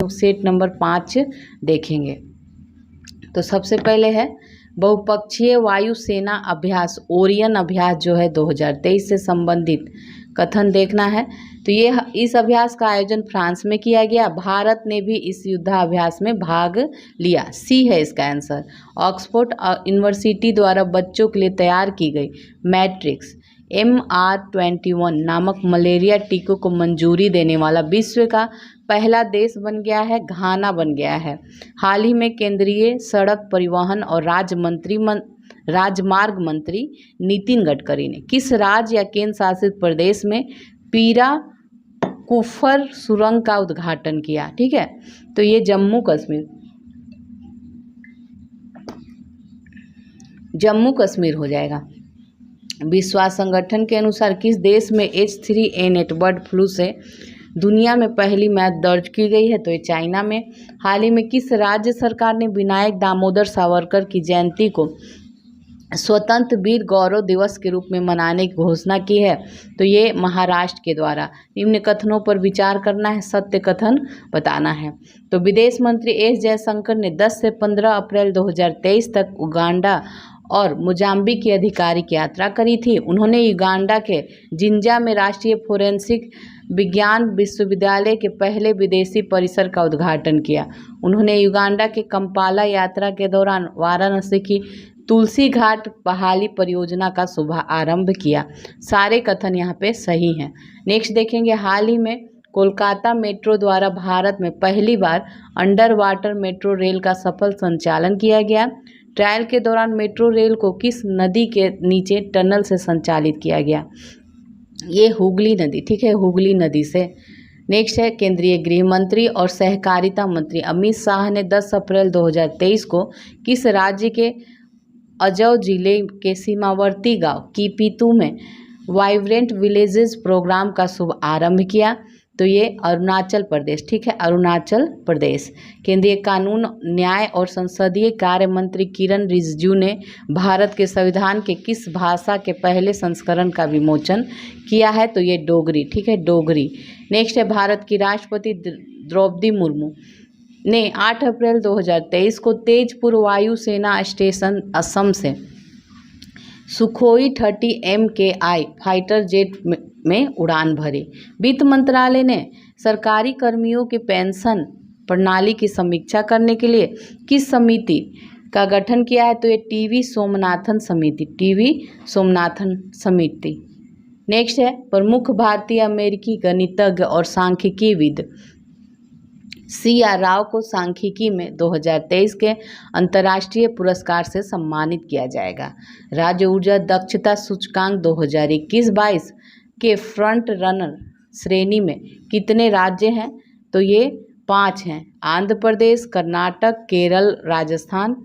लोग set number 5 देखेंगे। तो सबसे पहले है बहुपक्षीय वायुसेना अभ्यास, ओरियन अभ्यास जो है 2023 से संबंधित कथन देखना है। तो ये इस अभ्यास का आयोजन फ्रांस में किया गया। भारत ने भी इस युद्धाभ्यास में भाग लिया। सी है इसका आंसर। ऑक्सफोर्ड यूनिवर्सिटी द्वारा बच्चों के लिए तैयार की गई मैट्रिक्स MR21 नामक मलेरिया टीकों को मंजूरी देने वाला विश्व का पहला देश बन गया है, घाना बन गया है। हाल ही में केंद्रीय सड़क परिवहन और राजमार्ग मंत्री नितिन गडकरी ने किस राज्य या केंद्र शासित प्रदेश में पीरा कुफर सुरंग का उद्घाटन किया? ठीक है, तो ये जम्मू कश्मीर हो जाएगा। विश्व स्वास्थ्य संगठन के अनुसार किस देश में H3N8 बर्ड फ्लू से दुनिया में पहली मौत दर्ज की गई है? तो ये चाइना में। हाल ही में किस राज्य सरकार ने विनायक दामोदर सावरकर की जयंती को स्वतंत्र वीर गौरव दिवस के रूप में मनाने की घोषणा की है? तो ये महाराष्ट्र के द्वारा। निम्न कथनों पर विचार करना है, सत्य कथन बताना है। तो विदेश मंत्री एस जयशंकर ने 10 से 15 अप्रैल 2023 तक उगांडा और मोजाम्बिक की आधिकारिक यात्रा करी थी। उन्होंने युगांडा के जिंजा में राष्ट्रीय फोरेंसिक विज्ञान विश्वविद्यालय के पहले विदेशी परिसर का उद्घाटन किया। उन्होंने युगांडा के कंपाला यात्रा के दौरान वाराणसी की तुलसी घाट बहाली परियोजना का शुभारंभ किया। सारे कथन यहाँ पे सही हैं। नेक्स्ट देखेंगे, हाल ही में कोलकाता मेट्रो द्वारा भारत में पहली बार अंडर वाटर मेट्रो रेल का सफल संचालन किया गया। ट्रायल के दौरान मेट्रो रेल को किस नदी के नीचे टनल से संचालित किया गया? ये हुगली नदी, ठीक है, हुगली नदी से। नेक्स्ट है, केंद्रीय गृह मंत्री और सहकारिता मंत्री अमित शाह ने 10 अप्रैल 2023 को किस राज्य के अजौ जिले के सीमावर्ती गांव कीपीतू में वाइब्रेंट विलेजेस प्रोग्राम का शुभारंभ किया? तो ये अरुणाचल प्रदेश, ठीक है, अरुणाचल प्रदेश। केंद्रीय कानून न्याय और संसदीय कार्य मंत्री किरण रिजिजू ने भारत के संविधान के किस भाषा के पहले संस्करण का विमोचन किया है? तो ये डोगरी, ठीक है, डोगरी। नेक्स्ट है, भारत की राष्ट्रपति द्रौपदी मुर्मू ने 8 अप्रैल 2023 को तेजपुर वायु सेना स्टेशन असम से सुखोई 30 MKI फाइटर जेट में उड़ान भरी। वित्त मंत्रालय ने सरकारी कर्मियों के पेंशन प्रणाली की समीक्षा करने के लिए किस समिति का गठन किया है? तो ये टीवी सोमनाथन समिति। नेक्स्ट है, प्रमुख भारतीय अमेरिकी गणितज्ञ और सांख्यिकीविद CR राव को सांख्यिकी में 2023 के अंतर्राष्ट्रीय पुरस्कार से सम्मानित किया जाएगा। राज्य ऊर्जा दक्षता सूचकांक 2021-22 के फ्रंट रनर श्रेणी में कितने राज्य हैं? तो ये 5 हैं, आंध्र प्रदेश, कर्नाटक, केरल, राजस्थान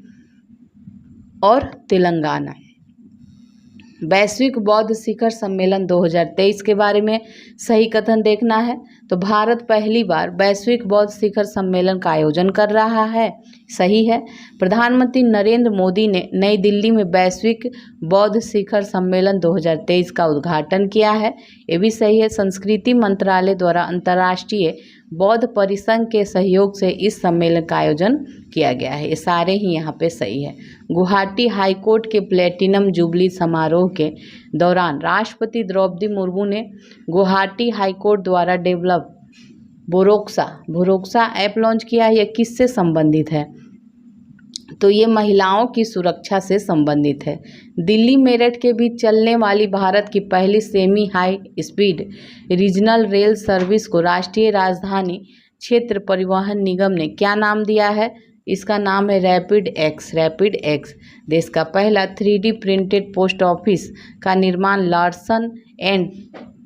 और तेलंगाना। वैश्विक बौद्ध शिखर सम्मेलन 2023 के बारे में सही कथन देखना है। तो भारत पहली बार वैश्विक बौद्ध शिखर सम्मेलन का आयोजन कर रहा है, सही है। प्रधानमंत्री नरेंद्र मोदी ने नई दिल्ली में वैश्विक बौद्ध शिखर सम्मेलन 2023 का उद्घाटन किया है, ये भी सही है। संस्कृति मंत्रालय द्वारा अंतर्राष्ट्रीय बौद्ध परिसंघ के सहयोग से इस सम्मेलन का आयोजन किया गया है, ये सारे ही यहाँ पे सही है। गुवाहाटी हाईकोर्ट के प्लेटिनम जुबली समारोह के दौरान राष्ट्रपति द्रौपदी मुर्मू ने गुवाहाटी हाईकोर्ट द्वारा डेवलप भरोक्सा ऐप लॉन्च किया है। यह किससे संबंधित है? तो ये महिलाओं की सुरक्षा से संबंधित है। दिल्ली मेरठ के बीच चलने वाली भारत की पहली semi high speed regional rail service को राष्ट्रीय राजधानी क्षेत्र परिवहन निगम ने क्या नाम दिया है? इसका नाम है रैपिड एक्स। देश का पहला 3D प्रिंटेड पोस्ट ऑफिस का निर्माण लार्सन एंड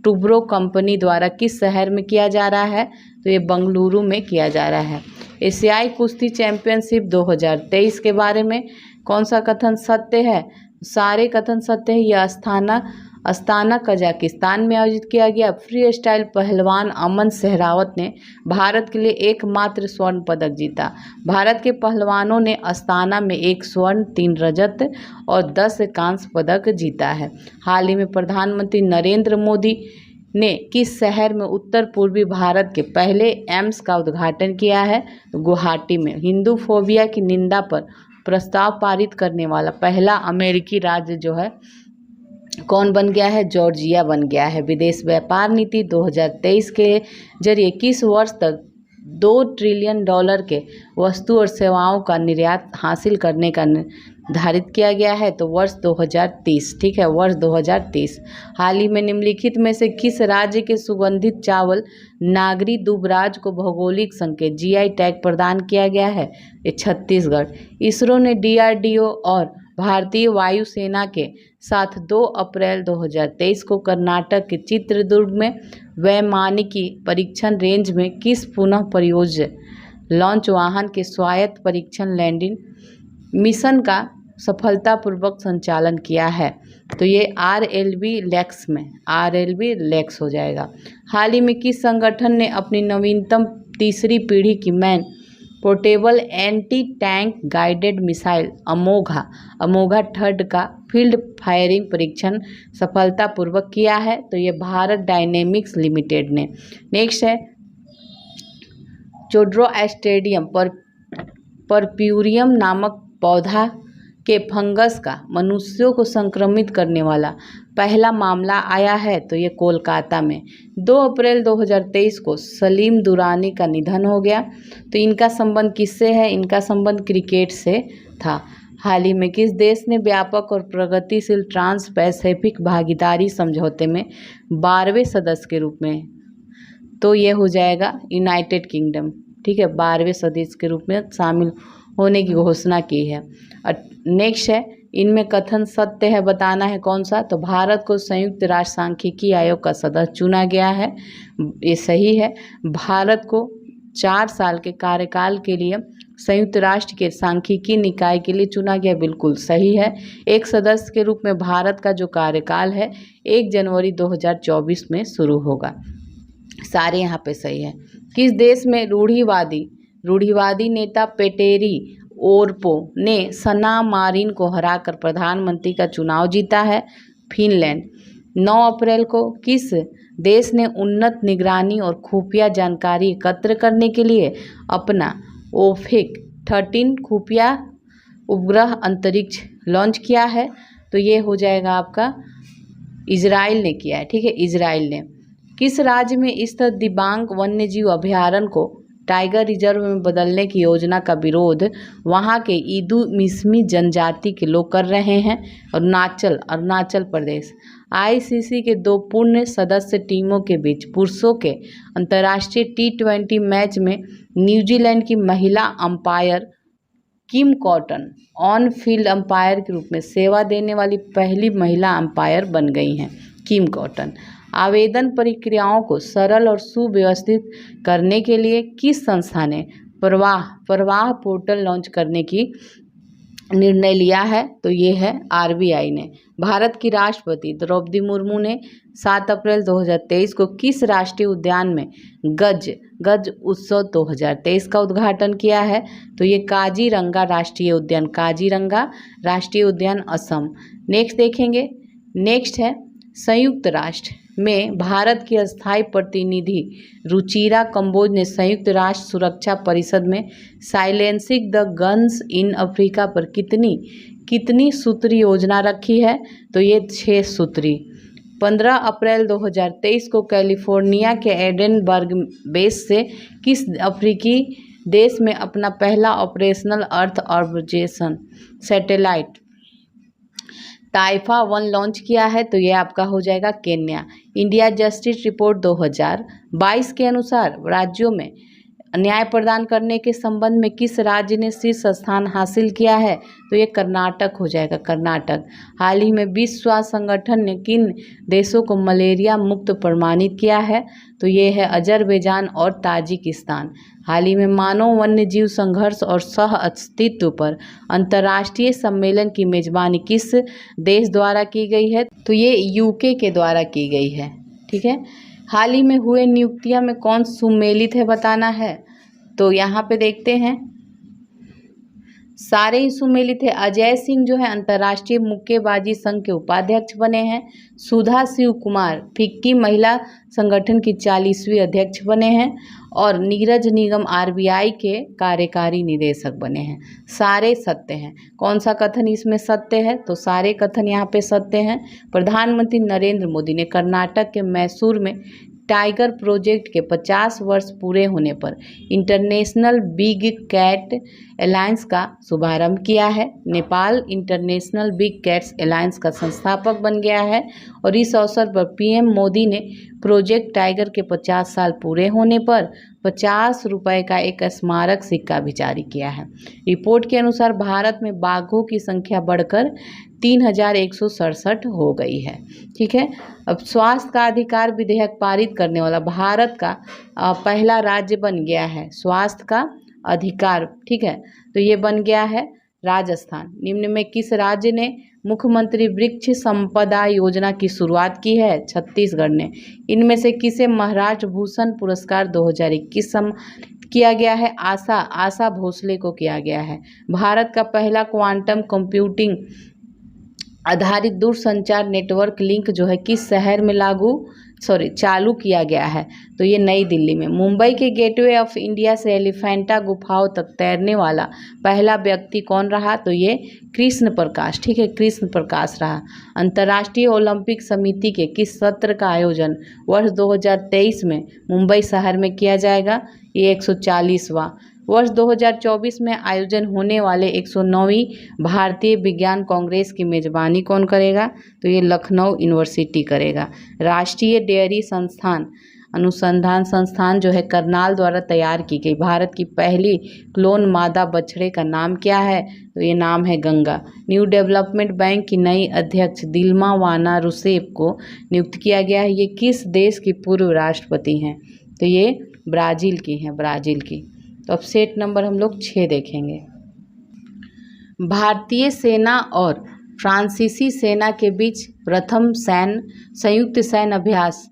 टुब्रो कंपनी द्वारा किस शहर में किया जा रहा है? तो ये बेंगलुरु में किया जा रहा है। एशियाई कुश्ती चैंपियनशिप 2023 के बारे में कौन सा कथन सत्य है? सारे कथन सत्य है। यह अस्ताना कजाकिस्तान में आयोजित किया गया। फ्री स्टाइल पहलवान अमन सहरावत ने भारत के लिए एकमात्र स्वर्ण पदक जीता। भारत के पहलवानों ने अस्ताना में 1 स्वर्ण, 3 रजत और 10 कांस्य पदक जीता है। हाल ही में प्रधानमंत्री नरेंद्र मोदी ने किस शहर में उत्तर पूर्वी भारत के पहले एम्स का उद्घाटन किया है? तो गुवाहाटी में। हिंदू फोबिया की निंदा पर प्रस्ताव पारित करने वाला पहला अमेरिकी राज्य जो है कौन बन गया है? जॉर्जिया बन गया है। विदेश व्यापार नीति 2023 के जरिए किस वर्ष तक $2 ट्रिलियन के वस्तु और सेवाओं का निर्यात हासिल करने का निर्धारित किया गया है? तो वर्ष 2030। ठीक है, वर्ष 2030। हाल ही में निम्नलिखित में से किस राज्य के सुगंधित चावल नागरी दुबराज को भौगोलिक संकेत GI टैग प्रदान किया गया है? ये छत्तीसगढ़। इसरो ने DRDO और भारतीय वायुसेना के साथ 2 अप्रैल 2023 को कर्नाटक के चित्रदुर्ग में वैमानिकी परीक्षण रेंज में किस पुनः परियोज्य लॉन्च वाहन के स्वायत्त परीक्षण लैंडिंग मिशन का सफलतापूर्वक संचालन किया है? तो ये RLV लैक्स में, RLV लैक्स हो जाएगा। हाल ही में किस संगठन ने अपनी नवीनतम तीसरी पीढ़ी की man portable anti tank guided missile Amogha third का फील्ड फायरिंग परीक्षण सफलतापूर्वक किया है? तो ये भारत डायनेमिक्स लिमिटेड ने। नेक्स्ट है चोड्रोस्टेडियम परप्यूरियम नामक पौधा के फंगस का मनुष्यों को संक्रमित करने वाला पहला मामला आया है? तो ये कोलकाता में। 2 अप्रैल 2023 को सलीम दुरानी का निधन हो गया। तो इनका संबंध किससे है? इनका संबंध क्रिकेट से था। हाल ही में किस देश ने व्यापक और प्रगतिशील ट्रांस पैसिफिक भागीदारी समझौते में 12वें सदस्य के रूप में? तो ये हो जाएगा यूनाइटेड किंगडम। ठीक है, 12वें सदस्य के रूप में शामिल होने की घोषणा की है। और नेक्स्ट है इनमें कथन सत्य है बताना है कौन सा? तो भारत को संयुक्त राष्ट्र सांख्यिकी आयोग का सदस्य चुना गया है, ये सही है। भारत को 4 साल के कार्यकाल के लिए संयुक्त राष्ट्र के सांख्यिकी निकाय के लिए चुना गया, बिल्कुल सही है। एक सदस्य के रूप में भारत का जो कार्यकाल है 1 जनवरी 2024 में शुरू होगा। सारे यहाँ पे सही है। किस देश में रूढ़िवादी नेता पेटेरी ओरपो ने सना मारिन को हराकर प्रधानमंत्री का चुनाव जीता है? फिनलैंड। 9 अप्रैल को किस देश ने उन्नत निगरानी और खुफिया जानकारी एकत्र करने के लिए अपना ओफिक 13 खुफिया उपग्रह अंतरिक्ष लॉन्च किया है? तो ये हो जाएगा आपका इजराइल ने किया है। ठीक है, इजराइल ने। किस राज्य में स्थित दिबांग वन्यजीव अभयारण्य को टाइगर रिजर्व में बदलने की योजना का विरोध वहां के इदू मिसमी जनजाति के लोग कर रहे हैं? अरुणाचल प्रदेश। ICC के 2 पूर्ण सदस्य टीमों के बीच पुरुषों के अंतर्राष्ट्रीय T20 मैच में न्यूजीलैंड की महिला umpire Kim cotton on field umpire के रूप में सेवा देने वाली पहली महिला अंपायर बन गई हैं, किम कॉटन। आवेदन प्रक्रियाओं को सरल और सुव्यवस्थित करने के लिए किस संस्था ने प्रवाह पोर्टल लॉन्च करने की निर्णय लिया है? तो ये है RBI ने। भारत की राष्ट्रपति द्रौपदी मुर्मू ने 7 अप्रैल 2023 को किस राष्ट्रीय उद्यान में गज उत्सव 2023 का उद्घाटन किया है? तो ये काजीरंगा राष्ट्रीय उद्यान असम। नेक्स्ट देखेंगे। नेक्स्ट है संयुक्त राष्ट्र में भारत की अस्थायी प्रतिनिधि रुचिरा कंबोज ने संयुक्त राष्ट्र सुरक्षा परिषद में silencing the guns in Africa पर कितनी सूत्री योजना रखी है? तो ये 6 सूत्री। 15 अप्रैल 2023 को कैलिफोर्निया के एडिनबर्ग बेस से किस अफ्रीकी देश में अपना पहला operational earth observation satellite Taifa 1 launch किया है? तो ये आपका हो जाएगा केन्या। इंडिया जस्टिस रिपोर्ट 2022 के अनुसार राज्यों में न्याय प्रदान करने के संबंध में किस राज्य ने शीर्ष स्थान हासिल किया है? तो ये कर्नाटक हो जाएगा, कर्नाटक। हाल ही में विश्व स्वास्थ्य संगठन ने किन देशों को मलेरिया मुक्त प्रमाणित किया है? तो ये है अजरबैजान और ताजिकिस्तान। हाल ही में मानव वन्यजीव संघर्ष और सह अस्तित्व पर अंतर्राष्ट्रीय सम्मेलन की मेजबानी किस देश द्वारा की गई है? तो ये UK के द्वारा की गई है। ठीक है। हाल ही में हुए नियुक्तियां में कौन सुमेलित है बताना है? तो यहाँ पे देखते हैं सारे ही सुमेलित है। अजय सिंह जो है अंतर्राष्ट्रीय मुक्केबाजी संघ के उपाध्यक्ष बने हैं। सुधा शिव कुमार फिक्की महिला संगठन की 40वीं अध्यक्ष बने हैं। और नीरज निगम आरबीआई के कार्यकारी निदेशक बने हैं। सारे सत्य हैं। कौन सा कथन इसमें सत्य है? तो सारे कथन यहाँ पे सत्य हैं। प्रधानमंत्री नरेंद्र मोदी ने कर्नाटक के मैसूर में टाइगर प्रोजेक्ट के 50 वर्ष पूरे होने पर इंटरनेशनल बिग कैट अलायंस का शुभारंभ किया है। Nepal international big cats alliance का संस्थापक बन गया है। और इस अवसर पर पीएम मोदी ने प्रोजेक्ट टाइगर के 50 साल पूरे होने पर 50 रुपए का एक स्मारक सिक्का भी जारी किया है। रिपोर्ट के अनुसार भारत में बाघों की संख्या बढ़कर 3167 हो गई है। ठीक है। अब स्वास्थ्य का अधिकार विधेयक पारित करने वाला भारत का पहला राज्य बन गया है स्वास्थ्य का अधिकार। ठीक है, तो ये बन गया है राजस्थान। निम्न में किस राज्य ने मुख्यमंत्री वृक्ष संपदा योजना की शुरुआत की है? छत्तीसगढ़ ने। इनमें से किसे महाराष्ट्र भूषण पुरस्कार 2021 किया गया है? आशा भोसले को किया गया है। भारत का पहला क्वांटम कंप्यूटिंग आधारित दूरसंचार नेटवर्क लिंक जो है किस शहर में चालू किया गया है? तो ये नई दिल्ली में। मुंबई के गेटवे ऑफ इंडिया से एलिफेंटा गुफाओं तक तैरने वाला पहला व्यक्ति कौन रहा? तो ये कृष्ण प्रकाश। ठीक है, कृष्ण प्रकाश रहा। अंतर्राष्ट्रीय ओलंपिक समिति के किस सत्र का आयोजन वर्ष 2023 में मुंबई शहर में किया जाएगा? ये 140वां। वर्ष 2024 में आयोजन होने वाले 109वीं भारतीय विज्ञान कांग्रेस की मेजबानी कौन करेगा? तो ये लखनऊ यूनिवर्सिटी करेगा। राष्ट्रीय डेयरी अनुसंधान संस्थान जो है करनाल द्वारा तैयार की गई भारत की पहली क्लोन मादा बछड़े का नाम क्या है? तो ये नाम है गंगा। न्यू डेवलपमेंट बैंक की नई अध्यक्ष दिल्मा वाना रूसेफ को नियुक्त किया गया है। ये किस देश की पूर्व राष्ट्रपति हैं? तो ये ब्राज़ील की हैं, ब्राज़ील की। तो अब सेट नंबर हम लोग 6 देखेंगे। भारतीय सेना और फ्रांसीसी सेना के बीच प्रथम संयुक्त सैन्य अभ्यास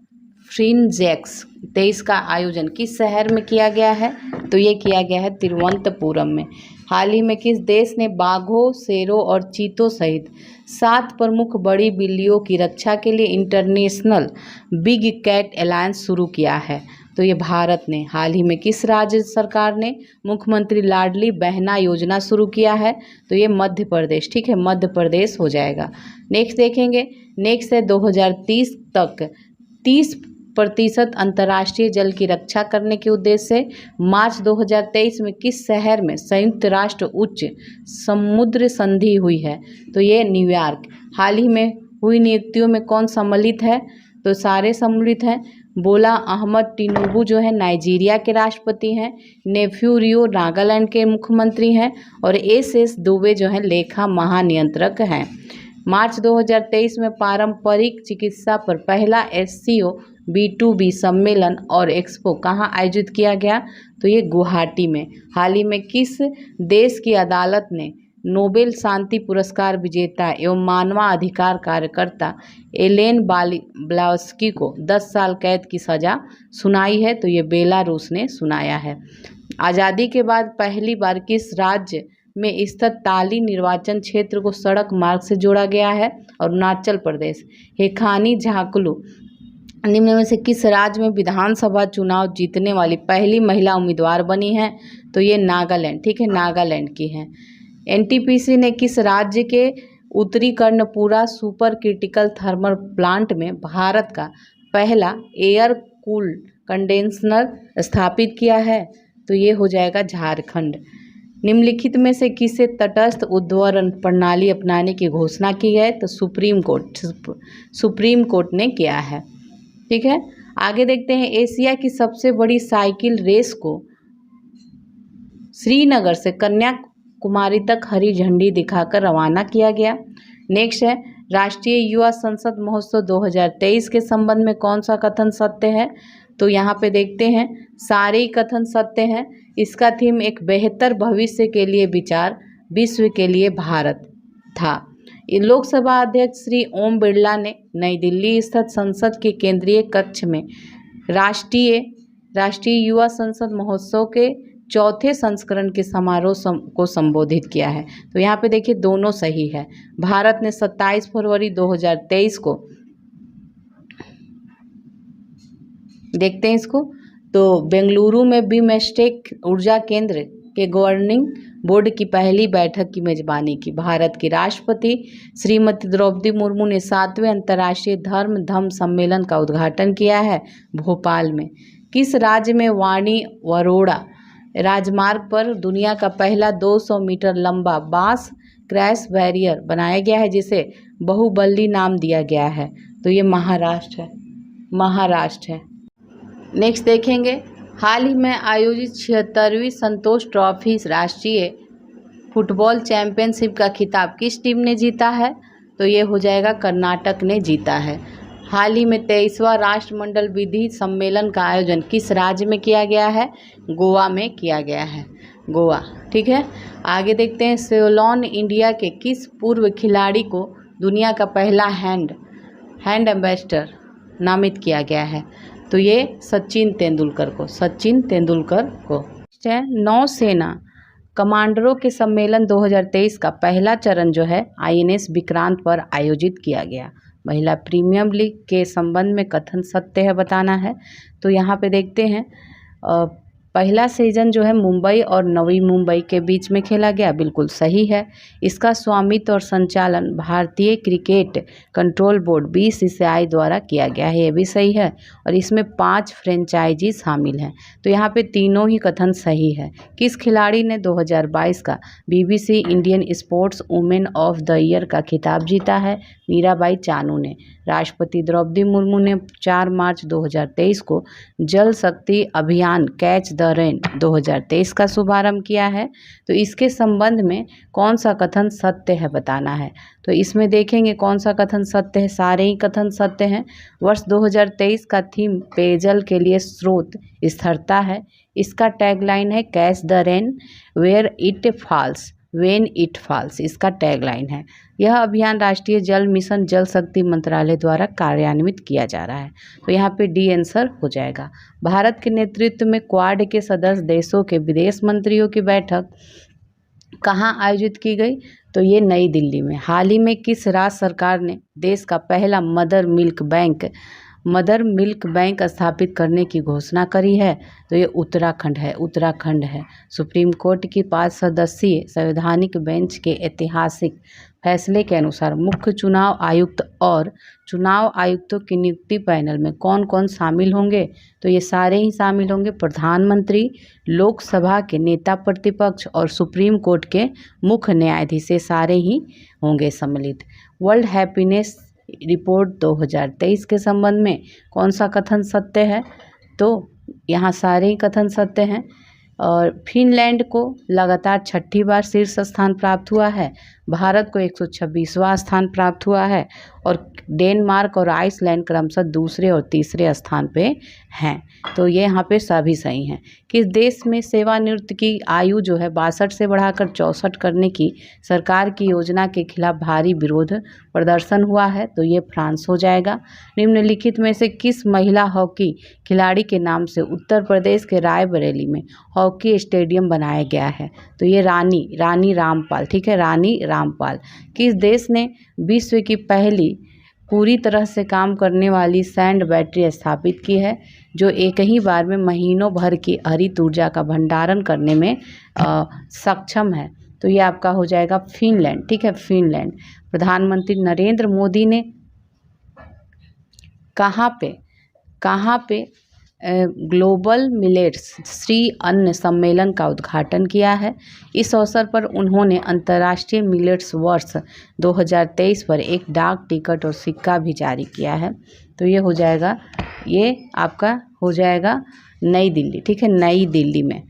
फ्रिंजेक्स 23 का आयोजन किस शहर में किया गया है? तो ये किया गया है तिरुवनंतपुरम में। हाल ही में किस देश ने बाघों, शेरों और चीतों सहित 7 प्रमुख बड़ी बिल्लियों की रक्षा के लिए इंटरनेशनल बिग कैट अलायंस शुरू किया है? तो ये भारत ने। हाल ही में किस राज्य सरकार ने मुख्यमंत्री लाडली बहना योजना शुरू किया है? तो ये मध्य प्रदेश। ठीक है, मध्य प्रदेश हो जाएगा। नेक्स्ट देखेंगे। नेक्स्ट है 2030 तक 30% अंतर्राष्ट्रीय जल की रक्षा करने के उद्देश्य से मार्च 2023 में किस शहर में संयुक्त राष्ट्र उच्च समुद्र संधि हुई है? तो ये न्यूयॉर्क। हाल ही में हुई नियुक्तियों में कौन सम्मिलित है? तो सारे सम्मिलित हैं। बोला अहमद टिनुबू जो है नाइजीरिया के राष्ट्रपति हैं। नेफ्यू रियो नागालैंड के मुख्यमंत्री हैं। और एस दुबे जो है लेखा महानियंत्रक हैं। मार्च 2023 में पारंपरिक चिकित्सा पर पहला SCO B2B सम्मेलन और एक्सपो कहाँ आयोजित किया गया? तो ये गुवाहाटी में। हाल ही में किस देश की अदालत ने नोबेल शांति पुरस्कार विजेता एवं मानवाधिकार कार्यकर्ता एलेन ब्लावस्की को 10 साल कैद की सज़ा सुनाई है? तो ये बेलारूस ने सुनाया है। आज़ादी के बाद पहली बार किस राज्य में स्थित ताली निर्वाचन क्षेत्र को सड़क मार्ग से जोड़ा गया है? अरुणाचल प्रदेश। हेखानी झाकलू निम्न में से किस राज्य में विधानसभा चुनाव जीतने वाली पहली महिला उम्मीदवार बनी है? तो ये नागालैंड। ठीक है, नागालैंड की है। NTPC ने किस राज्य के उत्तरी Karanpura super critical thermal plant में भारत का पहला एयर कूल्ड कंडेंसर स्थापित किया है? तो ये हो जाएगा झारखंड। निम्नलिखित में से किसे तटस्थ उद्धरण प्रणाली अपनाने की घोषणा की है? तो सुप्रीम कोर्ट ने किया है। ठीक है, आगे देखते हैं। एशिया की सबसे बड़ी साइकिल रेस को श्रीनगर से कन्याकुमारी तक हरी झंडी दिखाकर रवाना किया गया। नेक्स्ट है राष्ट्रीय युवा संसद महोत्सव 2023 के संबंध में कौन सा कथन सत्य है? तो यहाँ पे देखते हैं सारे ही कथन सत्य हैं। इसका थीम एक बेहतर भविष्य के लिए विचार, विश्व के लिए भारत था। लोकसभा अध्यक्ष श्री ओम बिरला ने नई दिल्ली स्थित संसद के केंद्रीय कक्ष में राष्ट्रीय युवा संसद महोत्सव के चौथे संस्करण के समारोह को संबोधित किया है। तो यहाँ पे देखिए दोनों सही है। भारत ने 27 फरवरी 2023 को, देखते हैं इसको, तो बेंगलुरु में बिमस्टेक ऊर्जा केंद्र के गवर्निंग बोर्ड की पहली बैठक की मेजबानी की। भारत की राष्ट्रपति श्रीमती द्रौपदी मुर्मू ने 7वें अंतर्राष्ट्रीय धम्म सम्मेलन का उद्घाटन किया है भोपाल में। किस राज्य में वाणी वरोड़ा राजमार्ग पर दुनिया का पहला 200 मीटर लंबा बांस क्रैश बैरियर बनाया गया है, जिसे बाहुबली नाम दिया गया है? तो ये महाराष्ट्र है, महाराष्ट्र है। नेक्स्ट देखेंगे, हाल ही में आयोजित 76वीं संतोष ट्रॉफी राष्ट्रीय फुटबॉल चैंपियनशिप का खिताब किस टीम ने जीता है? तो ये हो जाएगा कर्नाटक ने जीता है। हाल ही में 23वां राष्ट्रमंडल विधि सम्मेलन का आयोजन किस राज्य में किया गया है? गोवा में किया गया है, गोवा। ठीक है, आगे देखते हैं, सेवलॉन इंडिया के किस पूर्व खिलाड़ी को दुनिया का पहला हैंड एम्बेसडर नामित किया गया है? तो ये सचिन तेंदुलकर को, सचिन तेंदुलकर को। नौसेना कमांडरों के सम्मेलन 2023 का पहला चरण जो है INS विक्रांत पर आयोजित किया गया। महिला प्रीमियर लीग के संबंध में कथन सत्य है बताना है। तो यहाँ पे देखते हैं, पहला सीजन जो है मुंबई और नवी मुंबई के बीच में खेला गया, बिल्कुल सही है। इसका स्वामित्व और संचालन भारतीय क्रिकेट कंट्रोल बोर्ड BCCI द्वारा किया गया है, ये भी सही है। और इसमें 5 फ्रेंचाइजी शामिल हैं। तो यहाँ पे तीनों ही कथन सही है। किस खिलाड़ी ने 2022 का BBC Indian sports women of the year का खिताब जीता है? मीराबाई चानू ने। राष्ट्रपति द्रौपदी मुर्मू ने 4 मार्च 2023 को जल शक्ति अभियान कैच द रेन 2023 का शुभारंभ किया है। तो इसके संबंध में कौन सा कथन सत्य है बताना है। तो इसमें देखेंगे कौन सा कथन सत्य है, सारे ही कथन सत्य हैं। वर्ष 2023 का थीम पेयजल के लिए स्रोत स्थिरता है। इसका टैगलाइन है catch the rain where it falls when it falls, इसका टैगलाइन है। यह अभियान राष्ट्रीय जल मिशन जल शक्ति मंत्रालय द्वारा कार्यान्वित किया जा रहा है। तो यहाँ पे डी आंसर हो जाएगा। भारत के नेतृत्व में क्वाड के सदस्य देशों के विदेश मंत्रियों की बैठक कहाँ आयोजित की गई? तो ये नई दिल्ली में। हाल ही में किस राज्य सरकार ने देश का पहला मदर मिल्क बैंक स्थापित करने की घोषणा करी है? तो ये उत्तराखंड है, उत्तराखंड है। सुप्रीम कोर्ट की 5 सदस्यीय संवैधानिक बेंच के ऐतिहासिक फैसले के अनुसार मुख्य चुनाव आयुक्त और चुनाव आयुक्तों की नियुक्ति पैनल में कौन कौन शामिल होंगे? तो ये सारे ही शामिल होंगे, प्रधानमंत्री, लोकसभा के नेता प्रतिपक्ष और सुप्रीम कोर्ट के मुख्य न्यायाधीश, ये सारे ही होंगे सम्मिलित। वर्ल्ड हैप्पीनेस रिपोर्ट 2023 के संबंध में कौन सा कथन सत्य है? तो यहाँ सारे ही कथन सत्य हैं। और फिनलैंड को लगातार 6ठी बार शीर्ष स्थान प्राप्त हुआ है। भारत को 126वां स्थान प्राप्त हुआ है और डेनमार्क और आइसलैंड क्रमशः दूसरे और तीसरे स्थान पे हैं। तो ये यहाँ पे सभी सही हैं। किस देश में सेवानिवृत्ति की आयु जो है 62 से बढ़ाकर 64 करने की सरकार की योजना के खिलाफ भारी विरोध प्रदर्शन हुआ है? तो ये फ्रांस हो जाएगा। निम्नलिखित में से किस महिला हॉकी खिलाड़ी के नाम से उत्तर प्रदेश के रायबरेली में हॉकी स्टेडियम बनाया गया है? तो ये रानी रामपाल, ठीक है, रानी रामपाल। किस देश ने विश्व की पहली पूरी तरह से काम करने वाली सैंड बैटरी स्थापित की है, जो एक ही बार में महीनों भर की हरित ऊर्जा का भंडारण करने में सक्षम है? तो ये आपका हो जाएगा फिनलैंड, ठीक है, फिनलैंड। प्रधानमंत्री नरेंद्र मोदी ने कहाँ पे ग्लोबल मिलेट्स श्री अन्न सम्मेलन का उद्घाटन किया है? इस अवसर पर उन्होंने अंतर्राष्ट्रीय मिलेट्स वर्ष 2023 पर एक डाक टिकट और सिक्का भी जारी किया है। तो ये हो जाएगा, ये आपका हो जाएगा नई दिल्ली, ठीक है, नई दिल्ली में।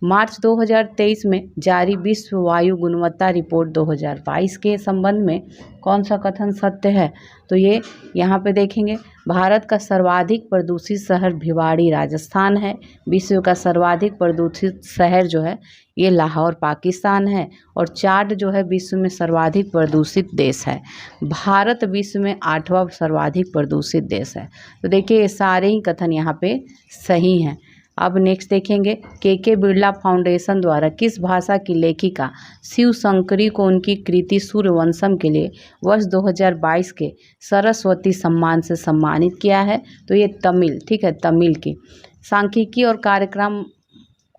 मार्च 2023 में जारी विश्व वायु गुणवत्ता रिपोर्ट 2022 के संबंध में कौन सा कथन सत्य है? तो ये यहाँ पे देखेंगे, भारत का सर्वाधिक प्रदूषित शहर भिवाड़ी राजस्थान है। विश्व का सर्वाधिक प्रदूषित शहर जो है ये लाहौर पाकिस्तान है। और चाड जो है विश्व में सर्वाधिक प्रदूषित देश है। भारत विश्व में 8वां सर्वाधिक प्रदूषित देश है। तो देखिए ये सारे ही कथन यहाँ पे सही हैं। अब नेक्स्ट देखेंगे के बिरला फाउंडेशन द्वारा किस भाषा की लेखिका शिव शंकरी को उनकी कृति सूर्यवंशम के लिए वर्ष 2022 के सरस्वती सम्मान से सम्मानित किया है? तो ये तमिल, ठीक है, तमिल की। सांख्यिकी और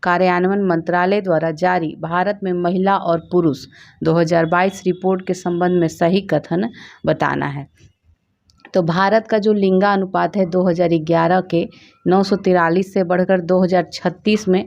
कार्यान्वयन मंत्रालय द्वारा जारी भारत में महिला और पुरुष 2022 रिपोर्ट के संबंध में सही कथन बताना है। तो भारत का जो लिंगानुपात है 2011 के 943 से बढ़कर 2036 में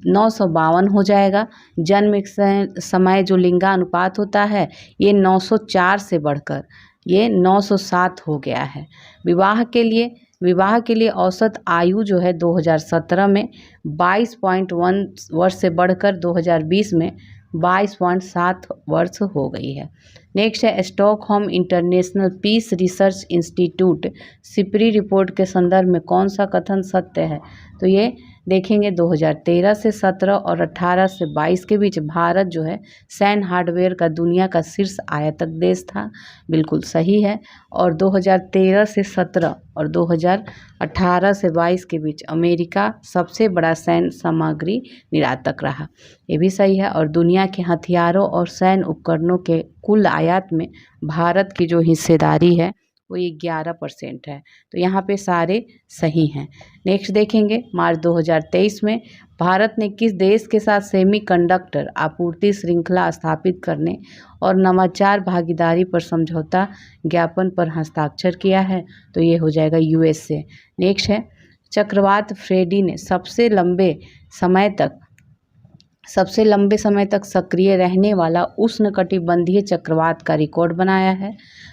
952 हो जाएगा। जन्म समय जो लिंगानुपात होता है ये 904 से बढ़कर ये 907 हो गया है। विवाह के लिए औसत आयु जो है 2017 में 22.1 वर्ष से बढ़कर 2020 में 22.7 वर्ष हो गई है। नेक्स्ट है Stockholm International Peace Research Institute SIPRI report के संदर्भ में कौन सा कथन सत्य है? तो ये देखेंगे 2013 से 17 और 18 से 22 के बीच भारत जो है सैन्य हार्डवेयर का दुनिया का शीर्ष आयातक देश था, बिल्कुल सही है। और 2013 से 17 और 2018 से 22 के बीच अमेरिका सबसे बड़ा सैन्य सामग्री निर्यातक रहा, ये भी सही है। और दुनिया के हथियारों और सैन्य उपकरणों के कुल आयात में भारत की जो हिस्सेदारी है वो 11% है। तो यहाँ पे सारे सही हैं। नेक्स्ट देखेंगे मार्च 2023 में भारत ने किस देश के साथ सेमीकंडक्टर आपूर्ति श्रृंखला स्थापित करने और नवाचार भागीदारी पर समझौता ज्ञापन पर हस्ताक्षर किया है? तो ये हो जाएगा USA। नेक्स्ट है चक्रवात फ्रेडी ने सबसे लंबे समय तक सक्रिय रहने वाला उष्णकटिबंधीय चक्रवात का रिकॉर्ड बनाया है।